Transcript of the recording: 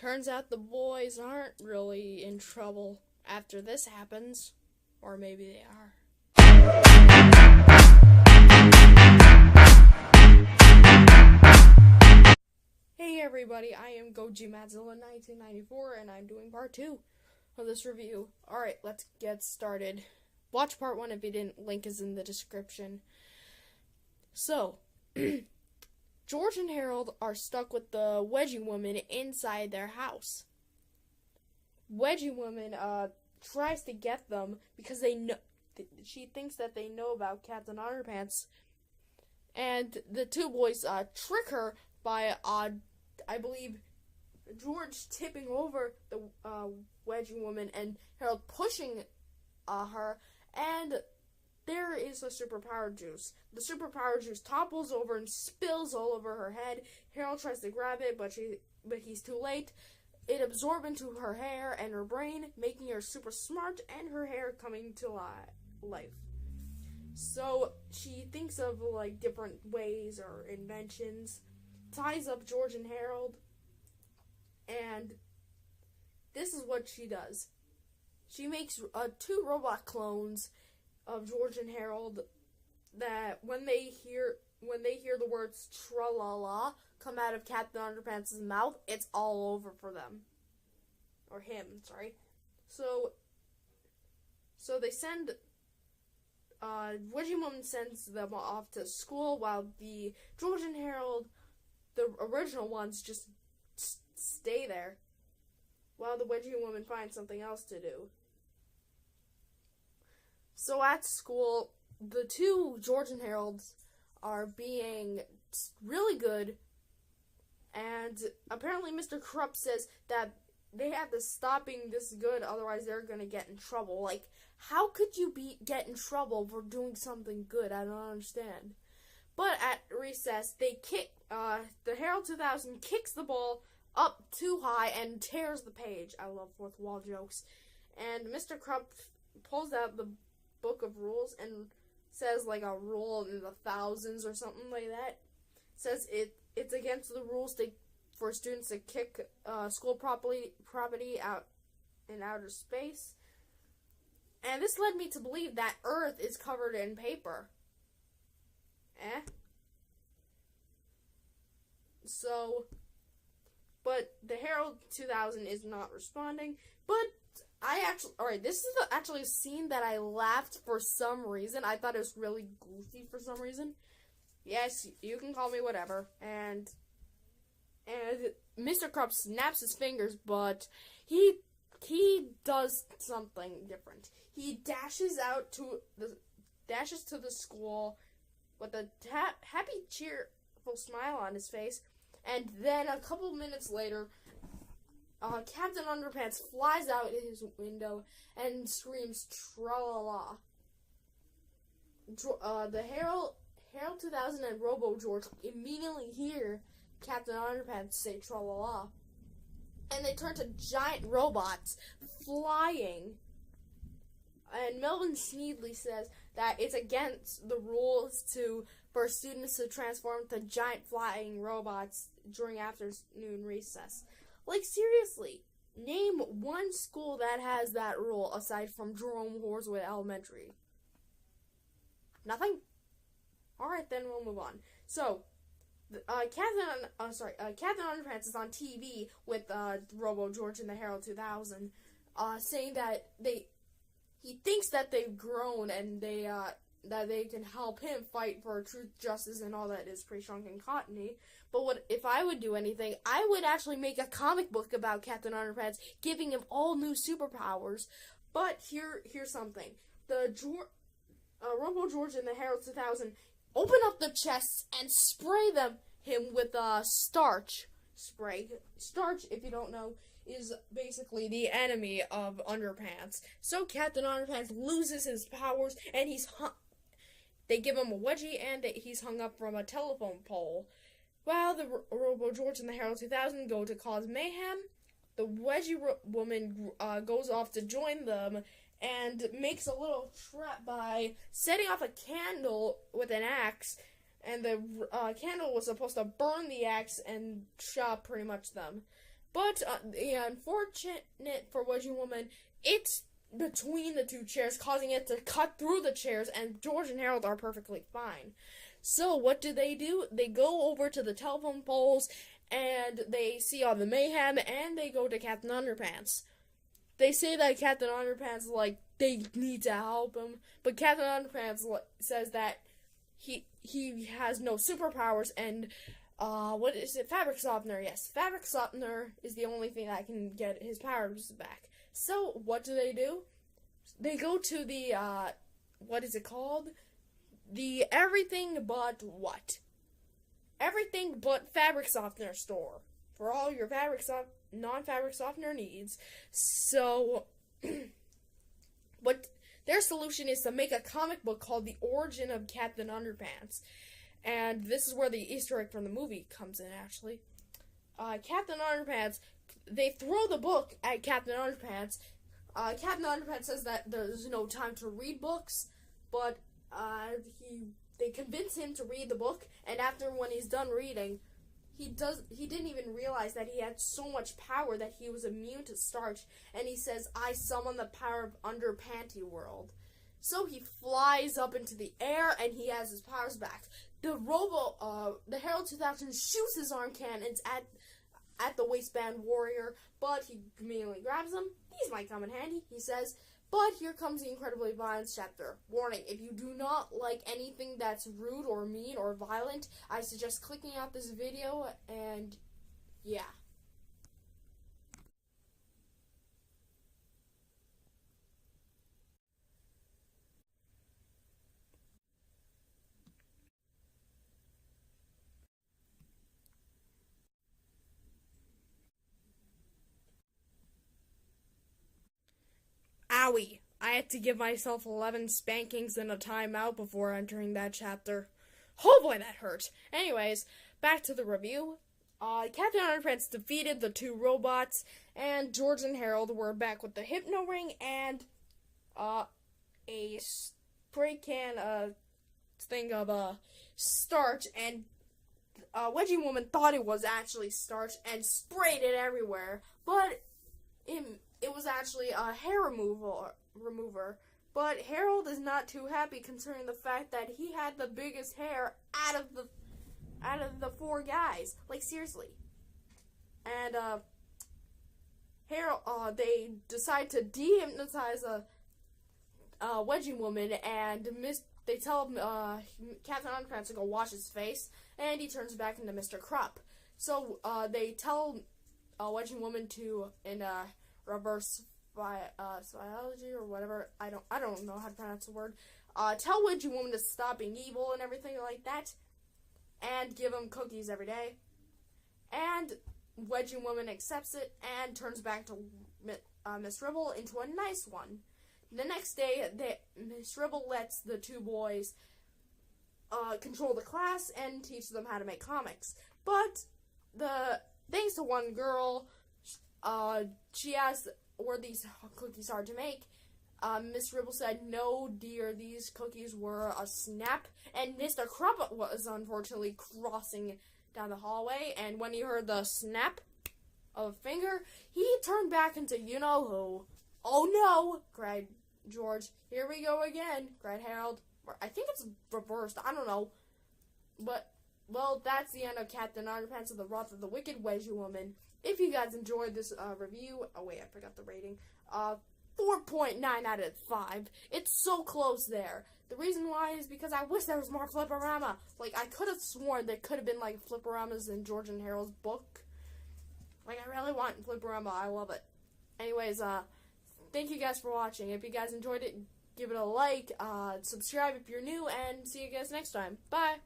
Turns out the boys aren't really in trouble after this happens. Or maybe they are. Hey everybody, I am GojiMadzilla1994 and I'm doing part 2 of this review. Alright, let's get started. Watch part 1 if you didn't, link is in the description. So, George and Harold are stuck with the Wedgie woman inside their house. Wedgie woman tries to get them because she thinks that they know about Captain Underpants, and the two boys trick her by I believe George tipping over the Wedgie woman and Harold pushing her, and there is a superpower juice. The superpower juice topples over and spills all over her head. Harold tries to grab it, but he's too late. It absorbs into her hair and her brain, making her super smart and her hair coming to life. So she thinks of like different ways or inventions, ties up George and Harold, and this is what she does. She makes 2 robot clones of George and Harold that when they hear the words tra-la-la come out of Captain Underpants' mouth, it's all over for them. Or him, sorry. So they send Wedgie Woman sends them off to school while the George and Harold, the original ones, just stay there while the Wedgie Woman finds something else to do. So at school, the 2 George and Harolds are being really good, and apparently Mr. Krupp says that they have to stop being this good, otherwise they're gonna get in trouble. Like, how could you get in trouble for doing something good? I don't understand. But at recess, they kick, the Harold 2000 kicks the ball up too high and tears the page. I love fourth wall jokes. And Mr. Krupp pulls out the book of rules and says like a rule in the thousands or something like that. Says it's against the rules for students to kick school property out in outer space. And this led me to believe that Earth is covered in paper. So, but the Harold 2000 is not responding. But this is actually a scene that I laughed for some reason. I thought it was really goofy for some reason. Yes, you can call me whatever. And Mr. Krupp snaps his fingers, but he does something different. He dashes to the school with a happy, cheerful smile on his face, and then a couple minutes later, Captain Underpants flies out his window and screams tra-la-la. The Harold 2000 and Robo George immediately hear Captain Underpants say tra-la-la, and they turn to giant robots flying. And Melvin Sneedley says that it's against the rules for students to transform to giant flying robots during afternoon recess. Like, seriously, name one school that has that rule aside from Jerome Horswood Elementary. Nothing? Alright, then we'll move on. So, Captain Underpants is on TV with Robo George and the Harold 2000, saying that he thinks that they've grown and that they can help him fight for truth, justice, and all that is pretty strong in cottony. But if I would do anything, I would actually make a comic book about Captain Underpants, giving him all new superpowers. But here's something: the Robo George and the Harold 2000 open up the chests and spray him with starch spray. Starch, if you don't know, is basically the enemy of Underpants. So Captain Underpants loses his powers, and they give him a wedgie, and he's hung up from a telephone pole. While the Robo George and the Harold 2000 go to cause mayhem, the Wedgie woman goes off to join them and makes a little trap by setting off a candle with an axe, and the candle was supposed to burn the axe and chop pretty much them. But unfortunate for Wedgie Woman, it's between the two chairs, causing it to cut through the chairs, and George and Harold are perfectly fine. So what do? They go over to the telephone poles, and they see all the mayhem, and they go to Captain Underpants. They say that Captain Underpants, they need to help him, but Captain Underpants says that he has no superpowers, and what is it? Fabric softener. Yes, fabric softener is the only thing that can get his powers back. So what do? They go to the what is it called? The everything but fabric softener store for all your non-fabric softener needs. So what their solution is to make a comic book called The Origin of Captain Underpants. And this is where the Easter egg from the movie comes in, actually. Captain Underpants, they throw the book at Captain Underpants. Captain Underpants says that there's no time to read books, but they convince him to read the book, and when he's done reading, he didn't even realize that he had so much power that he was immune to starch, and he says, "I summon the power of Underpanty World." So he flies up into the air, and he has his powers back. The Herald 2000 shoots his arm cannons at the waistband warrior, but he immediately grabs them. These might come in handy, he says. But here comes the incredibly violent chapter. Warning, if you do not like anything that's rude or mean or violent, I suggest clicking out this video, and yeah. Owie. I had to give myself 11 spankings and a timeout before entering that chapter. Oh boy, that hurt. Anyways, back to the review. Captain Underpants defeated the two robots, and George and Harold were back with the Hypno Ring and a spray can thing of starch, and Wedgie Woman thought it was actually starch and sprayed it everywhere, but it was actually a hair remover. But Harold is not too happy considering the fact that he had the biggest hair out of the four guys. Like, seriously. And Harold, they decide to de-hypnotize Wedgie Woman, and they tell Captain Underpants to go wash his face, and he turns back into Mr. Krupp. So they tell Wedgie Woman to reverse biology or whatever. I don't know how to pronounce the word. Tell Wedgie Woman to stop being evil and everything like that, and give him cookies every day. And Wedgie Woman accepts it and turns back to Miss Ribble into a nice one. The next day, Miss Ribble lets the two boys control the class and teach them how to make comics. But thanks to one girl, she asked where these cookies are to make. Miss Ribble said, "No, dear, these cookies were a snap." And Mr. Krupp was unfortunately crossing down the hallway, and when he heard the snap of a finger, he turned back into you-know-who. "Oh no!" cried George. "Here we go again," cried Harold. I think it's reversed, I don't know. But, well, that's the end of Captain Underpants of the Wrath of the Wicked Wedgie Woman. If you guys enjoyed this review, oh wait, I forgot the rating, 4.9 out of 5. It's so close there. The reason why is because I wish there was more Flipperama. Like, I could have sworn there could have been, like, Flipperamas in George and Harold's book. Like, I really want Flipperama. I love it. Anyways, thank you guys for watching. If you guys enjoyed it, give it a like, subscribe if you're new, and see you guys next time. Bye!